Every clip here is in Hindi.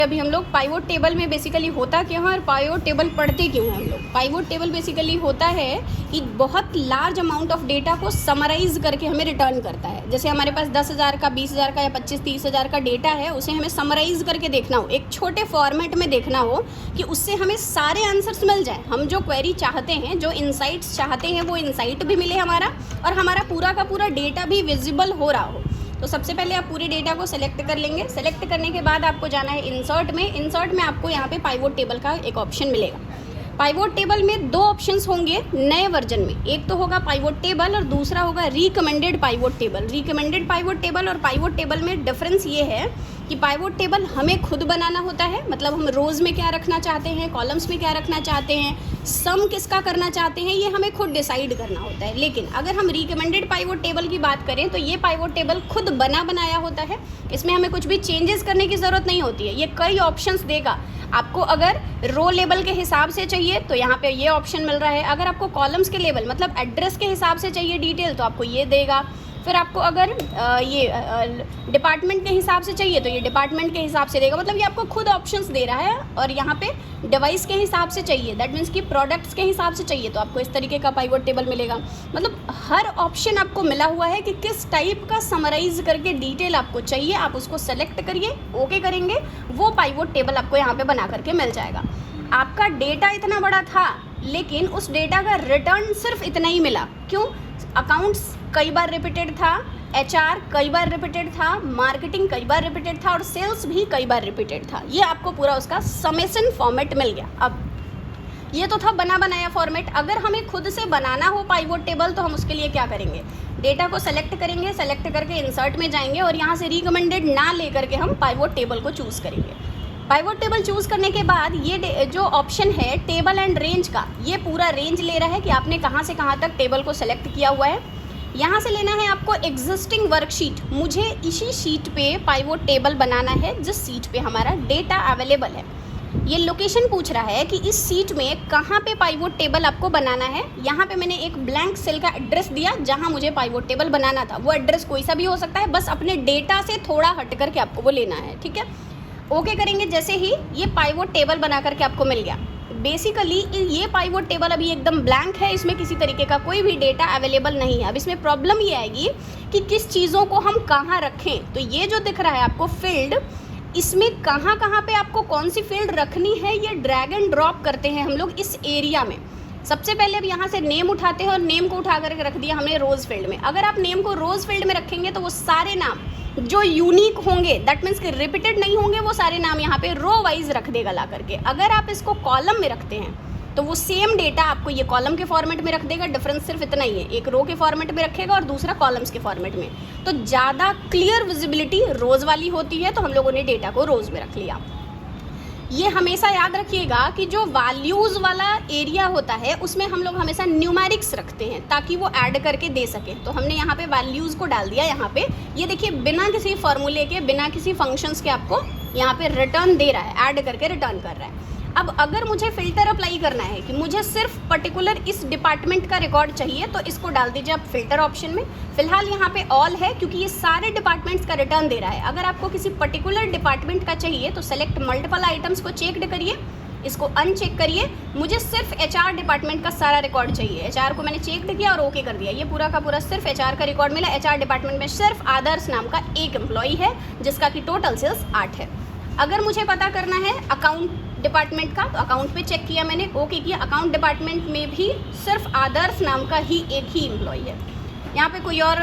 अभी हम लोग पाइवोट टेबल में बेसिकली होता क्यों है और पाइवोट टेबल पढ़ते क्यों हैं हम लोग। पाइवोट टेबल बेसिकली होता है कि बहुत लार्ज अमाउंट ऑफ डेटा को समराइज करके हमें रिटर्न करता है। जैसे हमारे पास 10,000 का, 20,000 का या 25-30,000 का डेटा है, उसे हमें समराइज करके देखना हो, एक छोटे फॉर्मेट में देखना हो कि उससे हमें सारे आंसर्स मिल जाए। हम जो क्वेरी चाहते हैं, जो इंसाइट्स चाहते हैं, वो इंसाइट भी मिले हमारा, और हमारा पूरा का पूरा डेटा भी विजिबल हो रहा हो। तो सबसे पहले आप पूरे डेटा को सेलेक्ट कर लेंगे। सेलेक्ट करने के बाद आपको जाना है इंसर्ट में। इंसर्ट में आपको यहाँ पे पाइवोट टेबल का एक ऑप्शन मिलेगा। पाइवोट टेबल में दो ऑप्शंस होंगे नए वर्जन में, एक तो होगा पाइवोट टेबल और दूसरा होगा recommended pivot table. Recommended pivot table और पाइवोट टेबल में डिफरेंस ये है कि पाइवोट टेबल हमें खुद बनाना होता है, मतलब हम रोज़ में क्या रखना चाहते हैं, कॉलम्स में क्या रखना चाहते हैं, सम किसका करना चाहते हैं, ये हमें खुद डिसाइड करना होता है। लेकिन अगर हम रिकमेंडेड पाइवोट टेबल की बात करें तो ये पाइवोट टेबल खुद बनाया होता है। इसमें हमें कुछ भी चेंजेस करने की ज़रूरत नहीं होती है। ये कई ऑप्शंस देगा आपको। अगर रो लेवल के हिसाब से चाहिए तो यहाँ पे ये ऑप्शन मिल रहा है। अगर आपको कॉलम्स के लेवल मतलब एड्रेस के हिसाब से चाहिए डिटेल तो आपको ये देगा। फिर आपको अगर ये डिपार्टमेंट के हिसाब से चाहिए तो ये डिपार्टमेंट के हिसाब से देगा। मतलब ये आपको खुद ऑप्शंस दे रहा है। और यहाँ पे डिवाइस के हिसाब से चाहिए, दैट मीन्स कि प्रोडक्ट्स के हिसाब से चाहिए तो आपको इस तरीके का पाइवोट टेबल मिलेगा। मतलब हर ऑप्शन आपको मिला हुआ है कि किस टाइप का समराइज करके डिटेल आपको चाहिए, आप उसको सेलेक्ट करिए, ओके करेंगे, वो पाइवोट टेबल आपको यहाँ पर बना करके मिल जाएगा। आपका डेटा इतना बड़ा था लेकिन उस डेटा का रिटर्न सिर्फ इतना ही मिला। क्यों? अकाउंट्स कई बार रिपीटेड था, HR कई बार रिपीटेड था, मार्केटिंग कई बार रिपीटेड था और सेल्स भी कई बार रिपीटेड था। ये आपको पूरा उसका समेशन फॉर्मेट मिल गया। अब ये तो था बना बनाया फॉर्मेट। अगर हमें खुद से बनाना हो पाइवोट टेबल तो हम उसके लिए क्या करेंगे, डेटा को सेलेक्ट करेंगे, सेलेक्ट करके इंसर्ट में जाएंगे और यहाँ से रिकमेंडेड ना लेकर के हम पाइवोट टेबल को चूज़ करेंगे। पाइवोट टेबल चूज़ करने के बाद ये जो ऑप्शन है टेबल एंड रेंज का, ये पूरा रेंज ले रहा है कि आपने कहाँ से कहाँ तक टेबल को सेलेक्ट किया हुआ है। यहाँ से लेना है आपको एग्जिस्टिंग वर्कशीट। मुझे इसी शीट पे पाइवोट टेबल बनाना है जिस सीट पे हमारा डेटा अवेलेबल है। ये लोकेशन पूछ रहा है कि इस सीट में कहाँ पे पाइवोट टेबल आपको बनाना है। यहाँ पे मैंने एक ब्लैंक सेल का एड्रेस दिया जहाँ मुझे पाइवोट टेबल बनाना था। वो एड्रेस कोई सा भी हो सकता है, बस अपने डेटा से थोड़ा हट करके आपको वो लेना है। ठीक है, ओके करेंगे। जैसे ही ये पाइवोट टेबल बना करके आपको मिल गया। बेसिकली ये पाइवोट टेबल अभी एकदम ब्लैंक है, इसमें किसी तरीके का कोई भी डेटा अवेलेबल नहीं है। अब इसमें प्रॉब्लम ये आएगी कि किस चीज़ों को हम कहाँ रखें। तो ये जो दिख रहा है आपको फील्ड, इसमें कहाँ कहाँ पे आपको कौन सी फील्ड रखनी है ये ड्रैग एंड ड्रॉप करते हैं हम लोग इस एरिया में। सबसे पहले अब यहाँ से नेम उठाते हैं और नेम को उठा करके रख दिया हमने रोज़ फील्ड में। अगर आप नेम को रोज़ फील्ड में रखेंगे तो वो सारे नाम जो यूनिक होंगे, दैट मीन्स कि रिपीटेड नहीं होंगे, वो सारे नाम यहाँ पे रो वाइज रख देगा ला करके। अगर आप इसको कॉलम में रखते हैं तो वो सेम डेटा आपको ये कॉलम के फॉर्मेट में रख देगा। डिफरेंस सिर्फ इतना ही है, एक रो के फॉर्मेट में रखेगा और दूसरा कॉलम्स के फॉर्मेट में। तो ज़्यादा क्लियर विजिबिलिटी रोज़ वाली होती है, तो हम लोगों ने डेटा को रोज़ में रख लिया। ये हमेशा याद रखिएगा कि जो वैल्यूज़ वाला एरिया होता है उसमें हम लोग हमेशा न्यूमेरिक्स रखते हैं ताकि वो ऐड करके दे सकें। तो हमने यहाँ पे वैल्यूज़ को डाल दिया। यहाँ पे ये देखिए बिना किसी फॉर्मूले के, बिना किसी फंक्शंस के आपको यहाँ पे रिटर्न दे रहा है, ऐड करके रिटर्न कर रहा है। अब अगर मुझे फ़िल्टर अप्लाई करना है कि मुझे सिर्फ पर्टिकुलर इस डिपार्टमेंट का रिकॉर्ड चाहिए तो इसको डाल दीजिए आप फिल्टर ऑप्शन में। फिलहाल यहाँ पे ऑल है क्योंकि ये सारे डिपार्टमेंट्स का रिटर्न दे रहा है। अगर आपको किसी पर्टिकुलर डिपार्टमेंट का चाहिए तो सेलेक्ट मल्टीपल आइटम्स को चेकड करिए, इसको अनचेक करिए। मुझे सिर्फ HR डिपार्टमेंट का सारा रिकॉर्ड चाहिए। HR को मैंने चेकड किया और ओके कर दिया। ये पूरा का पूरा सिर्फ HR का रिकॉर्ड मिला। HR डिपार्टमेंट में सिर्फ आदर्श नाम का एक एम्प्लॉई है जिसका कि टोटल सेल्स 8 है। अगर मुझे पता करना है अकाउंट डिपार्टमेंट का तो अकाउंट पे चेक किया मैंने, ओके किया। अकाउंट डिपार्टमेंट में भी सिर्फ आदर्श नाम का ही एक ही एम्प्लॉई है। यहाँ पे कोई और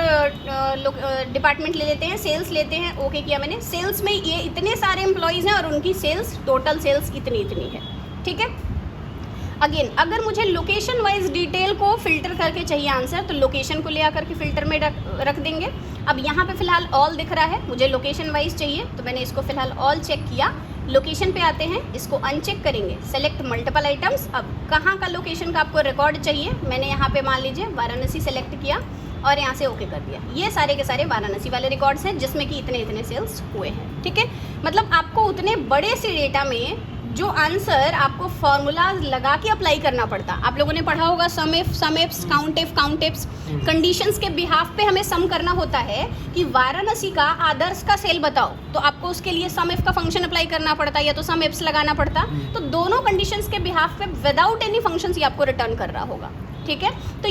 डिपार्टमेंट ले लेते हैं, सेल्स लेते हैं, ओके किया मैंने। सेल्स में ये इतने सारे एम्प्लॉयज़ हैं और उनकी सेल्स, टोटल सेल्स इतनी है। ठीक है, अगेन अगर मुझे लोकेशन वाइज डिटेल को फिल्टर करके चाहिए आंसर तो लोकेशन को ले आकर के फिल्टर में रख देंगे। अब यहाँ पे फिलहाल ऑल दिख रहा है, मुझे लोकेशन वाइज चाहिए तो मैंने इसको फिलहाल ऑल चेक किया। लोकेशन पे आते हैं, इसको अनचेक करेंगे, सेलेक्ट मल्टीपल आइटम्स। अब कहाँ का लोकेशन का आपको रिकॉर्ड चाहिए, मैंने यहाँ पे मान लीजिए वाराणसी सेलेक्ट किया और यहाँ से ओके कर दिया। ये सारे के सारे वाराणसी वाले रिकॉर्ड्स हैं जिसमें कि इतने सेल्स हुए हैं। ठीक है, मतलब आपको उतने बड़े से डेटा में जो आंसर आपको फॉर्मूलाज लगा के अप्लाई करना पड़ता। आप लोगों ने पढ़ा होगा सम इफ्स, काउंट इफ्स। कंडीशंस के बिहाफ पे हमें सम करना होता है कि वाराणसी का आदर्श का सेल बताओ, तो आपको उसके लिए सम इफ का फंक्शन अप्लाई करना पड़ता या तो सम इफ्स लगाना पड़ता। तो दोनों कंडीशंस के बिहाफ पे विदाउट एनी फंक्शंस ये आपको रिटर्न कर रहा होगा, ठीक है। तो